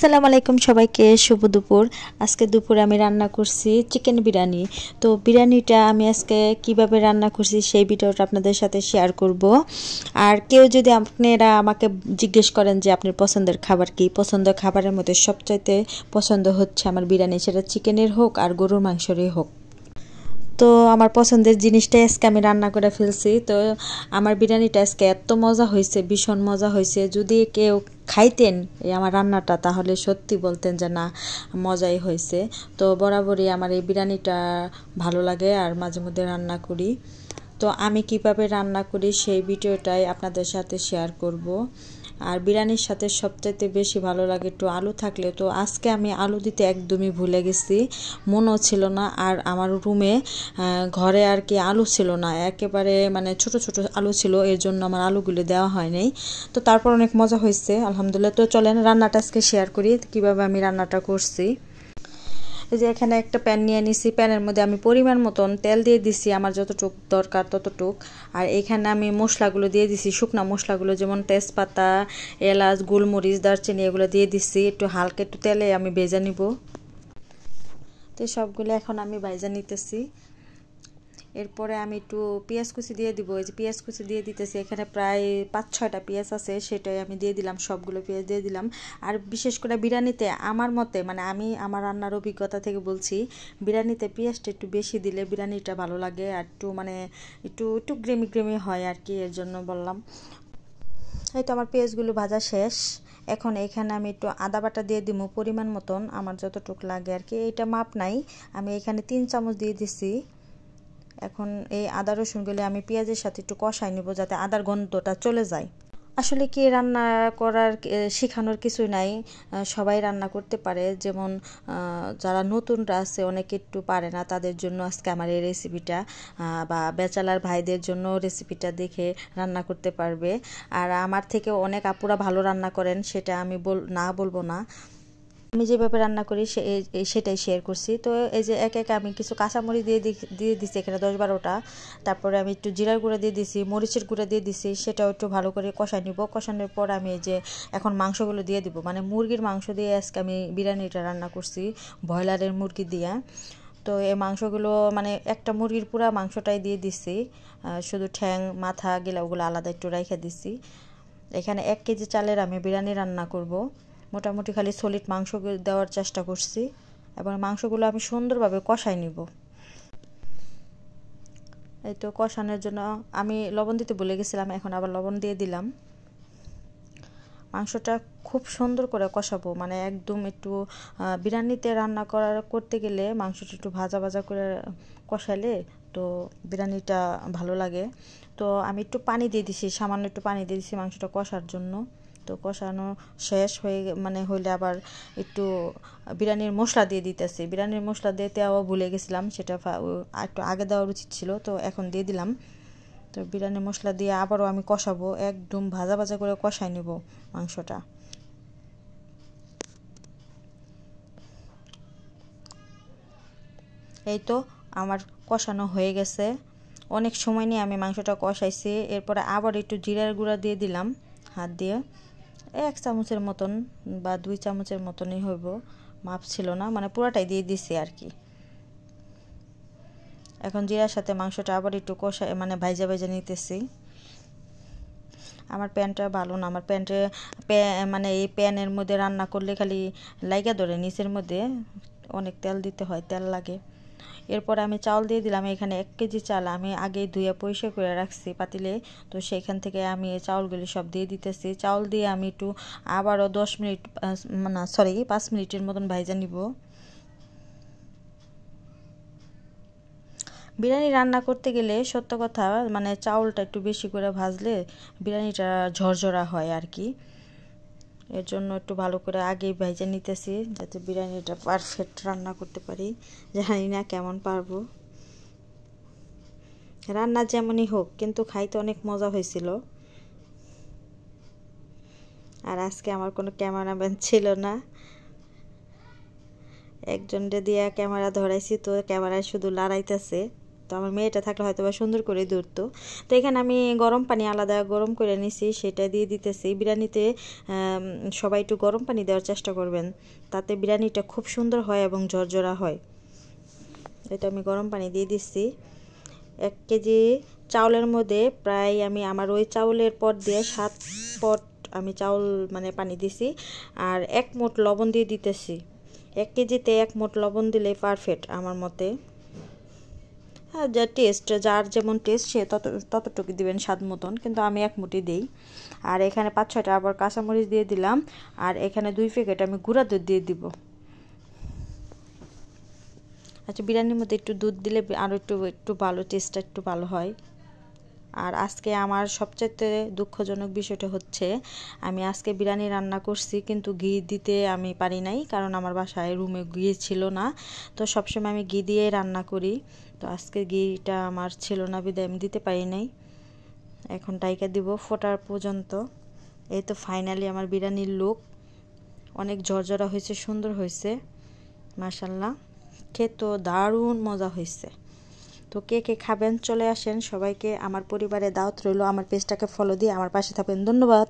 আসসালামু আলাইকুম সবাইকে শুভ দুপুর। আজকে দুপুরে আমি রান্না করছি চিকেন বিরিয়ানি। তো বিরিয়ানিটা আমি আজকে কিভাবে রান্না করছি সেই ভিডিওটা আপনাদের সাথে শেয়ার করব। আর কেউ যদি আপনারা আমাকে জিজ্ঞেস করেন যে আপনার পছন্দের খাবার কি, পছন্দের খাবারের মধ্যে সবচাইতে পছন্দ হচ্ছে আমার বিরিয়ানি, সেটা চিকেনের হোক আর গরুর মাংসেরই হোক। তো আমার পছন্দের জিনিসটাই আজকে আমি রান্না করে ফেলছি। তো আমার বিরিয়ানিটা আজকে এত মজা হয়েছে, ভীষণ মজা হয়েছে। যদি কেউ খাইতেন এই আমার রান্নাটা তাহলে সত্যি বলতেন যে না, মজাই হয়েছে। তো বরাবরই আমার এই বিরিয়ানিটা ভালো লাগে আর মাঝে মধ্যে রান্না করি। তো আমি কিভাবে রান্না করি সেই ভিডিওটাই আপনাদের সাথে শেয়ার করব। আর বিরিয়ানির সাথে সবচাইতে বেশি ভালো লাগে একটু আলু থাকলে। তো আজকে আমি আলু দিতে একদমই ভুলে গেছি, মনও ছিল না। আর আমার রুমে ঘরে আর কি আলু ছিল না, একেবারে মানে ছোট ছোট আলু ছিল, এর জন্য আমার আলুগুলো দেওয়া হয় নাই। তো তারপর অনেক মজা হয়েছে আলহামদুলিল্লাহ। তো চলেন রান্নাটা আজকে শেয়ার করি কিভাবে আমি রান্নাটা করছি। এই যে এখানে একটা প্যান নিয়ে নিছি, প্যানের মধ্যে আমি পরিমাণ মতন তেল দিয়ে দিছি, আমার যতটুক দরকার ততটুক। আর এখানে আমি মশলাগুলো দিয়ে দিছি, শুকনা মশলাগুলো যেমন তেজপাতা, এলাচ, গোলমরিচ, দারচিনি এগুলো দিয়ে দিছি। একটু হালকা একটু তেলে আমি ভেজে নিব। তো সবগুলো এখন আমি ভেজে নিতেছি। এরপরে আমি একটু পেঁয়াজ কুচি দিয়ে দিব। এই যে পেঁয়াজ কুচি দিয়ে দিতেছি, এখানে প্রায় 5-6টা পেঁয়াজ আছে, সেটাই আমি দিয়ে দিলাম, সবগুলো পেঁয়াজ দিয়ে দিলাম। আর বিশেষ করে বিরিয়ানিতে আমার মতে, মানে আমি আমার রান্নার অভিজ্ঞতা থেকে বলছি, বিরিয়ানিতে পেঁয়াজটা একটু বেশি দিলে বিরিয়ানিটা ভালো লাগে আর একটু মানে একটু একটু গ্রেমি গ্রেমি হয় আর কি, এর জন্য বললাম। এই তো আমার পেঁয়াজগুলো ভাজা শেষ। এখন এখানে আমি একটু আদা বাটা দিয়ে দিব পরিমাণ মতন, আমার যতটুকু লাগে আর কি, এটা মাপ নাই। আমি এখানে 3 চামচ দিয়ে দিছি। এখন এই আদা রসুনগুলো আমি পেঁয়াজের সাথে একটু কষাই নেব যাতে আদার গন্ধটা চলে যায়। আসলে কি রান্না করার শেখানোর কিছু নাই, সবাই রান্না করতে পারে। যেমন যারা নতুনরা আছে অনেকে একটু পারে না, তাদের জন্য আজকে আমার এই রেসিপিটা, বা ব্যাচেলার ভাইদের জন্য রেসিপিটা দেখে রান্না করতে পারবে। আর আমার থেকে অনেক আপুরা ভালো রান্না করেন, সেটা আমি বলবো না। আমি যেভাবে রান্না করি সেটাই শেয়ার করছি। তো এই যে এক এক আমি কিছু কাঁচামরিচ দিয়ে দিচ্ছি এখানে 10-12টা। তারপরে আমি একটু জিরার গুঁড়া দিয়ে দিছি, মরিচের গুঁড়া দিয়ে দিছি, সেটাও একটু ভালো করে কষাই নিব। কষানোর পর আমি এই যে এখন মাংসগুলো দিয়ে দিব, মানে মুরগির মাংস দিয়ে আজকে আমি বিরিয়ানিটা রান্না করছি, ব্রয়লারের মুরগি দিয়ে। তো এই মাংসগুলো মানে একটা মুরগির পুরা মাংসটাই দিয়ে দিছি, শুধু ঠ্যাং মাথা গেলা ওগুলো আলাদা একটু রেখে দিছি। এখানে 1 কেজি চালের আমি বিরিয়ানি রান্না করব। মোটামুটি খালি সলিড মাংস দেওয়ার চেষ্টা করছি এবং মাংসগুলো আমি সুন্দরভাবে কষাই নিব। এই তো কষানোর জন্য আমি লবণ দিতে ভুলে গেছিলাম, এখন আবার লবণ দিয়ে দিলাম। মাংসটা খুব সুন্দর করে কষাবো, মানে একদম একটু বিরিয়ানিতে রান্না করতে গেলে মাংসটা একটু ভাজা ভাজা করে কষালে তো বিরিয়ানিটা ভালো লাগে। তো আমি একটু পানি দিয়ে দিছি, সামান্য একটু পানি দিয়ে দিছি মাংসটা কষার জন্য। তো কষানো শেষ হইলে আবার একটু বিরিয়ানির মশলা দিয়ে দিতেছি। বিরিয়ানির মশলা দিতেও ভুলে গেছিলাম, সেটা একটু আগে দেওয়ার উচিত ছিল, তো এখন দিয়ে দিলাম। তো বিরিয়ানির মশলা দিয়ে আবারও আমি কষাবো, একদম ভাজা ভাজা করে কষাই নেব মাংসটা। এই তো আমার কষানো হয়ে গেছে, অনেক সময় নিয়ে আমি মাংসটা কষাইছি। এরপরে আবার একটু জিরার গুঁড়া দিয়ে দিলাম হাত দিয়ে, 1 চামচের মতন বা 2 চামচের মতনই হইব, মাপ ছিল না, মানে পুরাটাই দিয়ে দিছি আর কি। এখন জিরার সাথে মাংসটা আবার একটু কষা মানে ভাইজা ভাইজা নিতেছি। আমার প্যানটা ভালো না, আমার মানে এই প্যানের মধ্যে রান্না করলে খালি লাইগা ধরে, নিচের মধ্যে অনেক তেল দিতে হয়, তেল লাগে। এরপর আমি চাউল দিয়ে দিলাম। এখানে 1 কেজি চাল আমি আগে ধুয়ে পরিষ্কার করে রাখছি পাতিলে, তো সেখান থেকে আমি এই চাউলগুলি সব দিয়ে দিতেছি। চাউল দিয়ে আমি একটু আবারও 10 মিনিট, না সরি 5 মিনিটের মতন ভাইজা নিব। বিরিয়ানি রান্না করতে গেলে সত্য কথা, মানে চাউলটা একটু বেশি করে ভাজলে বিরিয়ানিটা ঝরঝরা হয় আর কি, এর জন্য একটু ভালো করে আগেই ভেজে নিতেছি যাতে বিরিয়ানিটা পারফেক্ট রান্না করতে পারি। জানি না কেমন পারবো, রান্না যেমনই হোক কিন্তু খাইতে অনেক মজা হয়েছিল। আর আজকে আমার কোনো ক্যামেরাম্যান ছিল না, একজনকে দিয়ে ক্যামেরা ধরাইছি, তো ক্যামেরায় শুধু লড়াইতেছে, তো আমার মেয়েটা থাকলে হয়তো বা সুন্দর করে ধরতো। তো এখানে আমি গরম পানি আলাদা গরম করে নিছি, সেটা দিয়ে দিতেছি। বিরিয়ানিতে সবাই একটু গরম পানি দেওয়ার চেষ্টা করবেন, তাতে বিরিয়ানিটা খুব সুন্দর হয় এবং ঝরঝরা হয়। এটা আমি গরম পানি দিয়ে দিচ্ছি। 1 কেজি চাউলের মধ্যে প্রায় আমি আমার ওই চাউলের পট দিয়ে 7 পট আমি চাউল মানে পানি দিছি। আর 1 মুঠ লবণ দিয়ে দিতেছি। 1 কেজিতে 1 মুঠ লবণ দিলে পারফেক্ট আমার মতে। হ্যাঁ, যার যেমন টেস্ট সে ততটুকু দিবেন স্বাদ মতন, কিন্তু আমি 1 মুঠই দিই। আর এখানে 5-6টা আবার কাঁচামরিচ দিয়ে দিলাম। আর এখানে 2 প্যাকেট আমি গুঁড়া দুধ দিয়ে দিব। আচ্ছা, বিরিয়ানির মধ্যে একটু দুধ দিলে আরও একটু ভালো, টেস্টটা একটু ভালো হয়। আর আজকে আমার সবচাইতে দুঃখজনক বিষয়টা হচ্ছে, আমি আজকে বিরিয়ানি রান্না করছি কিন্তু ঘি দিতে আমি পারি নাই, কারণ আমার বাসায় রুমে ঘি ছিল না। তো সবসময় আমি ঘি দিয়ে রান্না করি, তো আজকে ঘিটা আমার ছিল না বিধায় আমি দিতে পারি নাই। এখন ডাইকা দিব ফোটার পর্যন্ত। এই তো ফাইনালি আমার বিরিয়ানির লুক অনেক ঝরঝরা হয়েছে, সুন্দর হয়েছে মাশাআল্লাহ। খেতে দারুণ মজা হয়েছে। তো কে কে খাবেন চলে আসেন, সবাইকে আমার পরিবারে দাওয়াত রইল। আমার পেজটাকে ফলো দিয়ে আমার পাশে থাকবেন। ধন্যবাদ।